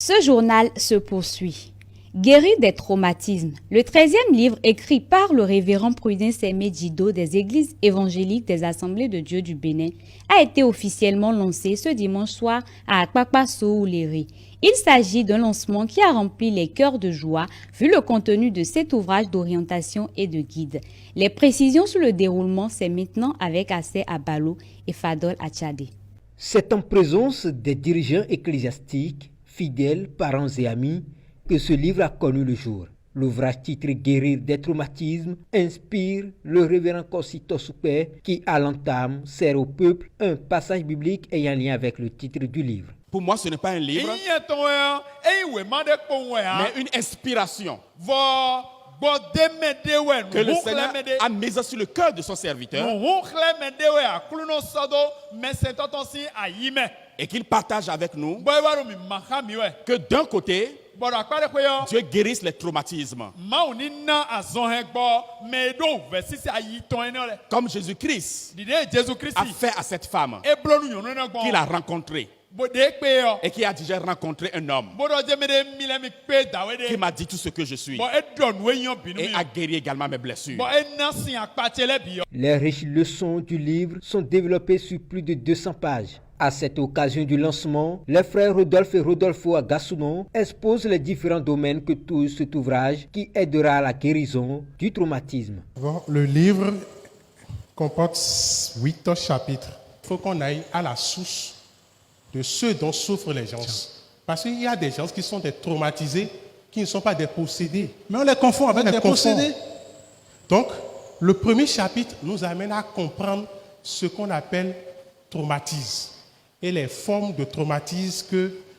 Ce journal se poursuit. Guérir des traumatismes, le 13e livre écrit par le révérend Prudence Aimé Djido des Églises évangéliques des Assemblées de Dieu du Bénin a été officiellement lancé ce dimanche soir à Akpakpa Souléré. Il s'agit d'un lancement qui a rempli les cœurs de joie vu le contenu de cet ouvrage d'orientation et de guide. Les précisions sur le déroulement, c'est maintenant avec Assé Abalo et Fadol Achade. C'est en présence des dirigeants ecclésiastiques, fidèles, parents et amis que ce livre a connu le jour. L'ouvrage titré Guérir des traumatismes inspire le révérend Kosito Soupé qui, à l'entame, sert au peuple un passage biblique ayant lien avec le titre du livre. Pour moi, ce n'est pas un livre, mais une inspiration que le Seigneur a mise sur le cœur de son serviteur et qu'il partage avec nous que d'un côté, Dieu guérisse les traumatismes. Comme Jésus-Christ a fait à cette femme qu'il a rencontrée. Et qui a déjà rencontré un homme qui m'a dit tout ce que je suis et a guéri également mes blessures. Les riches leçons du livre sont développées sur plus de 200 pages. À cette occasion du lancement, les frères Rodolphe et Rodolfo Agassounon exposent les différents domaines que touche cet ouvrage qui aidera à la guérison du traumatisme. Bon, le livre comporte 8 chapitres. Il faut qu'on aille à la source de ceux dont souffrent les gens. Parce qu'il y a des gens qui sont des traumatisés, qui ne sont pas des possédés. Mais on les confond avec des possédés. Donc, le premier chapitre nous amène à comprendre ce qu'on appelle traumatisme et les formes de traumatisme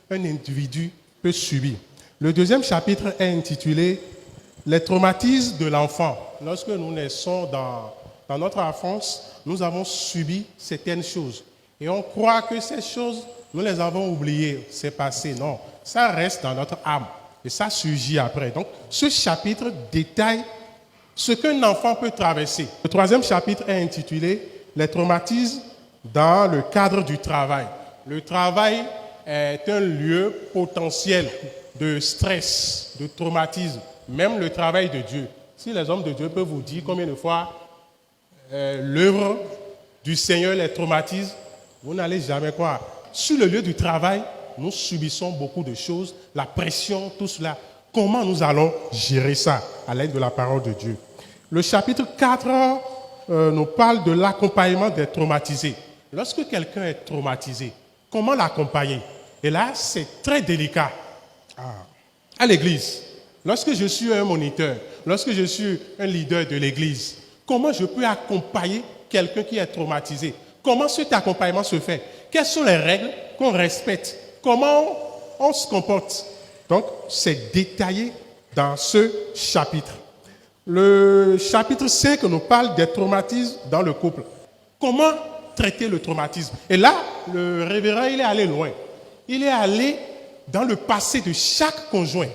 qu'un individu peut subir. Le deuxième chapitre est intitulé « Les traumatismes de l'enfant ». Lorsque nous naissons dans notre enfance, nous avons subi certaines choses. Et on croit que ces choses, nous les avons oubliées, c'est passé. Non, ça reste dans notre âme et ça surgit après. Donc, ce chapitre détaille ce qu'un enfant peut traverser. Le troisième chapitre est intitulé « Les traumatismes dans le cadre du travail ». Le travail est un lieu potentiel de stress, de traumatisme, même le travail de Dieu. Si les hommes de Dieu peuvent vous dire combien de fois l'œuvre du Seigneur les traumatise, vous n'allez jamais croire. Sur le lieu du travail, nous subissons beaucoup de choses, la pression, tout cela. Comment nous allons gérer ça à l'aide de la parole de Dieu? Le chapitre 4 nous parle de l'accompagnement des traumatisés. Lorsque quelqu'un est traumatisé, comment l'accompagner? Et là, c'est très délicat. À l'église, lorsque je suis un moniteur, lorsque je suis un leader de l'église, comment je peux accompagner quelqu'un qui est traumatisé? Comment cet accompagnement se fait? Quelles sont les règles qu'on respecte? Comment on se comporte? Donc, c'est détaillé dans ce chapitre. Le chapitre 5 nous parle des traumatismes dans le couple. Comment traiter le traumatisme? Et là, le révérend, il est allé loin. Il est allé dans le passé de chaque conjoint.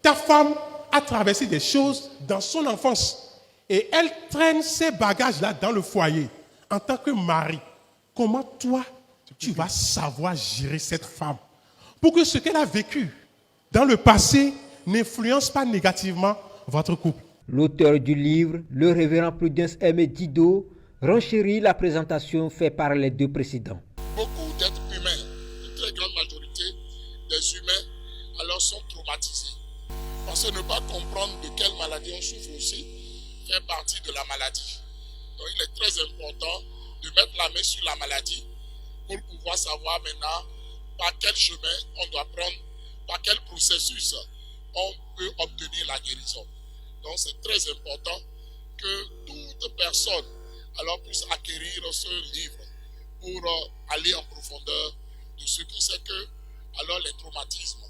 Ta femme a traversé des choses dans son enfance et elle traîne ces bagages-là dans le foyer. En tant que mari, comment toi, tu vas savoir gérer cette femme pour que ce qu'elle a vécu dans le passé n'influence pas négativement votre couple? L'auteur du livre, le révérend Prudence Aimé Djido, renchérit la présentation faite par les deux précédents. Beaucoup d'êtres humains, une très grande majorité des humains, alors sont traumatisés. Parce que ne pas comprendre de quelle maladie on souffre aussi fait partie de la maladie. Donc il est très important de mettre la main sur la maladie pour pouvoir savoir maintenant par quel chemin on doit prendre, par quel processus on peut obtenir la guérison. Donc c'est très important que toute personne alors puisse acquérir ce livre pour aller en profondeur de ce qui c'est que alors les traumatismes.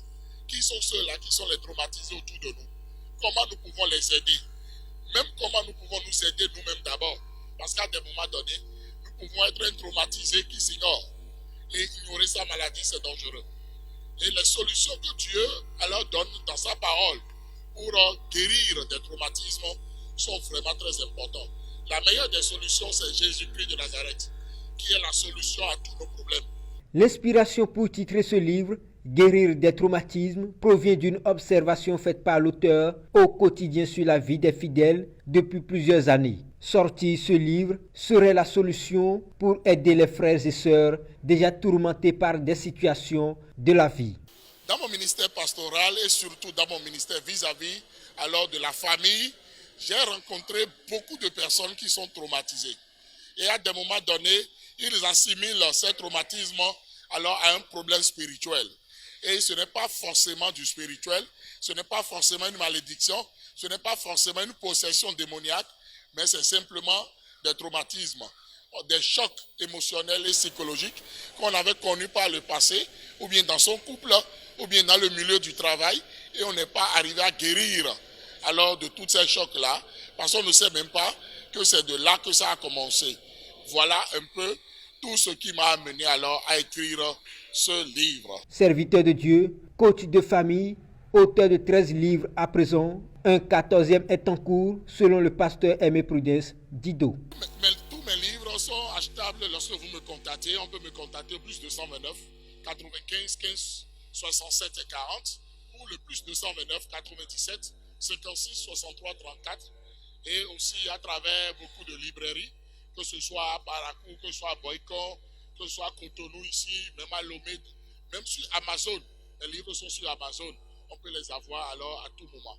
Qui sont ceux-là qui sont les traumatisés autour de nous? Comment nous pouvons les aider? Même comment nous pouvons nous aider nous-mêmes d'abord? Parce qu'à des moments donnés, nous pouvons être un traumatisé qui s'ignore. Et ignorer sa maladie, c'est dangereux. Et les solutions que Dieu alors donne dans sa parole pour guérir des traumatismes sont vraiment très importantes. La meilleure des solutions, c'est Jésus-Christ de Nazareth, qui est la solution à tous nos problèmes. L'inspiration pour titrer ce livre Guérir des traumatismes provient d'une observation faite par l'auteur au quotidien sur la vie des fidèles depuis plusieurs années. Sortir ce livre serait la solution pour aider les frères et sœurs déjà tourmentés par des situations de la vie. Dans mon ministère pastoral et surtout dans mon ministère vis-à-vis alors de la famille, j'ai rencontré beaucoup de personnes qui sont traumatisées. Et à des moments donnés, ils assimilent ces traumatismes alors à un problème spirituel. Et ce n'est pas forcément du spirituel, ce n'est pas forcément une malédiction, ce n'est pas forcément une possession démoniaque, mais c'est simplement des traumatismes, des chocs émotionnels et psychologiques qu'on avait connus par le passé, ou bien dans son couple, ou bien dans le milieu du travail, et on n'est pas arrivé à guérir alors de tous ces chocs-là, parce qu'on ne sait même pas que c'est de là que ça a commencé. Voilà un peu tout ce qui m'a amené alors à écrire ce livre. Serviteur de Dieu, coach de famille, auteur de 13 livres à présent, un 14e est en cours selon le pasteur Aimé Prudence Dido. Mais tous mes livres sont achetables lorsque vous me contactez. On peut me contacter au plus 229 95 15 67 et 40 ou le plus 229 97 56 63 34 et aussi à travers beaucoup de librairies, que ce soit à Parakou, que ce soit à Boycon, que ce soit à Cotonou ici, même à Lomé, même sur Amazon. Les livres sont sur Amazon. On peut les avoir alors à tout moment.